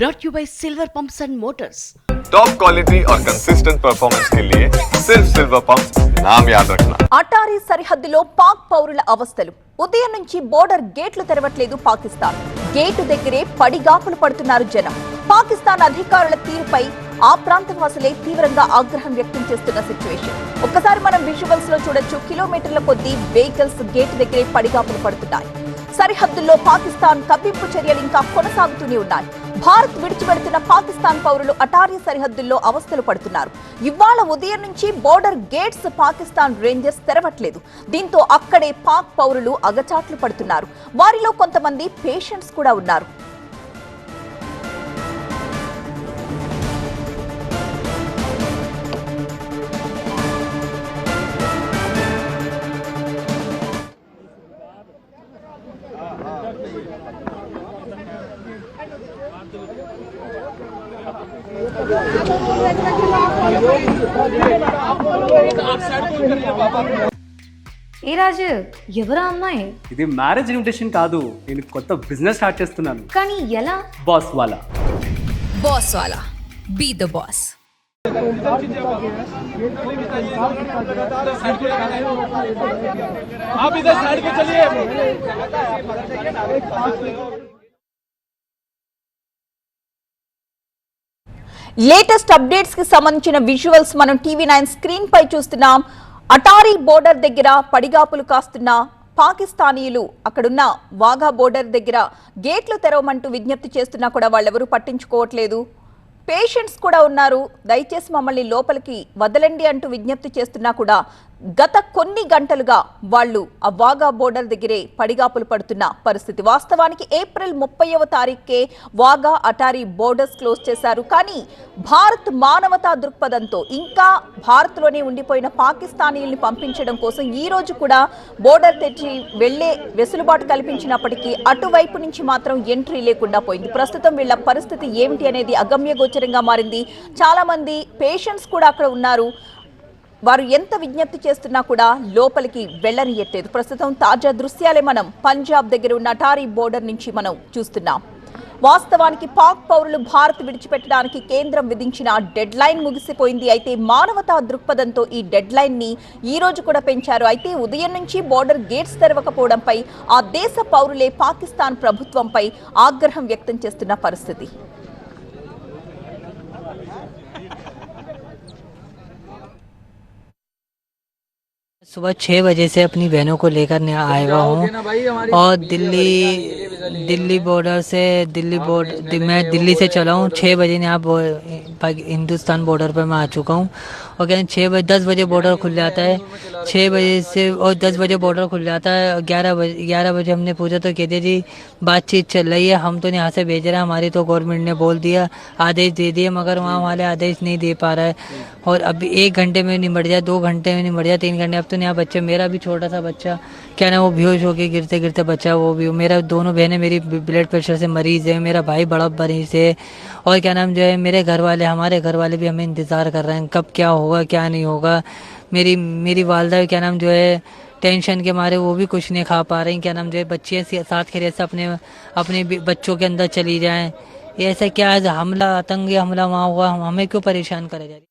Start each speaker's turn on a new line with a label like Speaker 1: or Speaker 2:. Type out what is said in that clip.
Speaker 1: brought you by Silver Pumps and Motors.
Speaker 2: Top quality और consistent performance के लिए सिर्फ सिल्वर पंप्स नाम याद रखना.
Speaker 3: అటారీ సరిహద్దులో పాక్ పౌరుల అవస్థలు. ఉదయం నుంచి బోర్డర్ గేట్లు తెరవట్లేదు పాకిస్తాన్. గేటు దగ్గరే పడిగాపులు పడుతున్నారు జనం. పాకిస్తాన్ అధికారుల తీరుపై ఆ ప్రాంత వాసులే తీవ్రంగా ఆగ్రహం వ్యక్తం చేస్తున్న సిచ్యువేషన్. ఒక్కసారి మనం విజువల్స్ లో చూడొచ్చు. కిలోమీటర్ల కొద్దీ వెహికల్స్ గేటు దగ్గరే పడిగాపులు పడుతున్నాయి. సరిహద్దుల్లో పాకిస్తాన్ కవ్వింపు చర్యలు ఇంకా కొనసాగుతూనే ఉన్నాయి. భారత్ విడిచిపెడుతున్న పాకిస్తాన్ పౌరులు అటారీ సరిహద్దుల్లో అవస్థలు పడుతున్నారు. ఇవాళ ఉదయం నుంచి బోర్డర్ గేట్స్ పాకిస్తాన్ రేంజర్స్ తెరవట్లేదు. దీంతో అక్కడే పాక్ పౌరులు అగచాట్లు పడుతున్నారు. వారిలో కొంతమంది పేషెంట్స్ కూడా ఉన్నారు.
Speaker 4: ఏ రాజు, ఎవరా అమ్మాయి?
Speaker 5: ఇది మ్యారేజ్ ఇన్విటేషన్ కాదు, నేను కొత్త బిజినెస్ స్టార్ట్ చేస్తున్నాను.
Speaker 4: కానీ ఎలా?
Speaker 5: బాస్ వాలా.
Speaker 6: बॉस वाला बी द बॉस.
Speaker 7: आप इधर साइड पे चलिए.
Speaker 3: లేటెస్ట్ అప్డేట్స్ కి సంబంధించిన విజువల్స్ మనం టీవీ9 స్క్రీన్ పై చూస్తున్నాం. అటారీ బోర్డర్ దగ్గర పడిగాపులు కాస్తున్న పాకిస్తానీయులు అక్కడున్న వాఘా బోర్డర్ దగ్గర గేట్లు తెరవమంటూ విజ్ఞప్తి చేస్తున్నా కూడా వాళ్ళెవరూ పట్టించుకోవట్లేదు. పేషెంట్స్ కూడా ఉన్నారు. దయచేసి మమ్మల్ని లోపలికి వదలండి అంటూ విజ్ఞప్తి చేస్తున్నా కూడా గత కొన్ని గంటలుగా వాళ్ళు ఆ వాఘా బోర్డర్ దగ్గరే పడిగాపులు పడుతున్న పరిస్థితి. వాస్తవానికి ఏప్రిల్ 30వ తారీఖుకే వాఘా అటారీ బోర్డర్స్ క్లోజ్ చేశారు. కానీ భారత్ మానవతా దృక్పథంతో ఇంకా భారత్లోనే ఉండిపోయిన పాకిస్తానీయుల్ని పంపించడం కోసం ఈ రోజు కూడా బోర్డర్ తెచ్చి వెళ్లే వెసులుబాటు కల్పించినప్పటికీ అటువైపు నుంచి మాత్రం ఎంట్రీ లేకుండా పోయింది. ప్రస్తుతం వీళ్ల పరిస్థితి ఏమిటి అనేది అగమ్యగోచరంగా మారింది. చాలా మంది పేషెంట్స్ కూడా అక్కడ ఉన్నారు. వారు ఎంత విజ్ఞప్తి చేస్తున్నా కూడా లోపలికి వెళ్లనియట్లేదు. ప్రస్తుతం తాజా దృశ్యాలే మనం పంజాబ్ దగ్గర ఉన్న అటారీ బోర్డర్ నుంచి మనం చూస్తున్నాం. వాస్తవానికి పాక్ పౌరులు భారత్ విడిచిపెట్టడానికి కేంద్రం విధించిన డెడ్ లైన్ ముగిసిపోయింది. అయితే మానవతా దృక్పథంతో ఈ డెడ్ లైన్ ని ఈ రోజు కూడా పెంచారు. అయితే ఉదయం నుంచి బోర్డర్ గేట్స్ తెరవకపోవడంపై ఆ దేశ పౌరులే పాకిస్తాన్ ప్రభుత్వంపై ఆగ్రహం వ్యక్తం చేస్తున్న పరిస్థితి.
Speaker 8: सुबह 6 बजे से अपनी बहनों को लेकर आया हुआ हूँ और दिल्ली बॉर्डर से मैं दिल्ली से चला हूँ. 6 बजे यहाँ हिंदुस्तान बॉर्डर पर मैं आ चुका हूँ. और कहते हैं 10 बजे बॉर्डर खुल जाता है. 6 बजे से और 10 बजे बॉर्डर खुल जाता है. 11 बजे हमने पूछा तो कहते जी बातचीत चल रही है, हम तो यहाँ से भेज रहे हैं, हमारी तो गवर्नमेंट ने बोल दिया, आदेश दे दिए, मगर वहाँ वाले आदेश नहीं दे पा रहा है. और अभी 1 घंटे में निमट जाए, 2 घंटे में निमट जाए, 3 घंटे. अब तो यहाँ बच्चे, मेरा भी छोटा सा बच्चा क्या ना वो बेहोश होके गिरते गिरते बच्चा, वो भी. मेरा दोनों बहनें मेरी ब्लड प्रेशर से मरीज है, मेरा भाई बड़ा मरीज है. और क्या नाम जो है मेरे घर वाले, हमारे घर वाले भी हमें इंतज़ार कर रहे हैं कब क्या होगा क्या नहीं होगा. मेरी वालदा क्या नाम जो है टेंशन के मारे वो भी कुछ नहीं खा पा रही. क्या नाम जो है बच्चियाँ साथ खैरियत से अपने बच्चों के अंदर चली जाएँ. ये ऐसा क्या हमला, आतंकी हमला वहाँ हुआ, हमें क्यों परेशान करा जा रही है.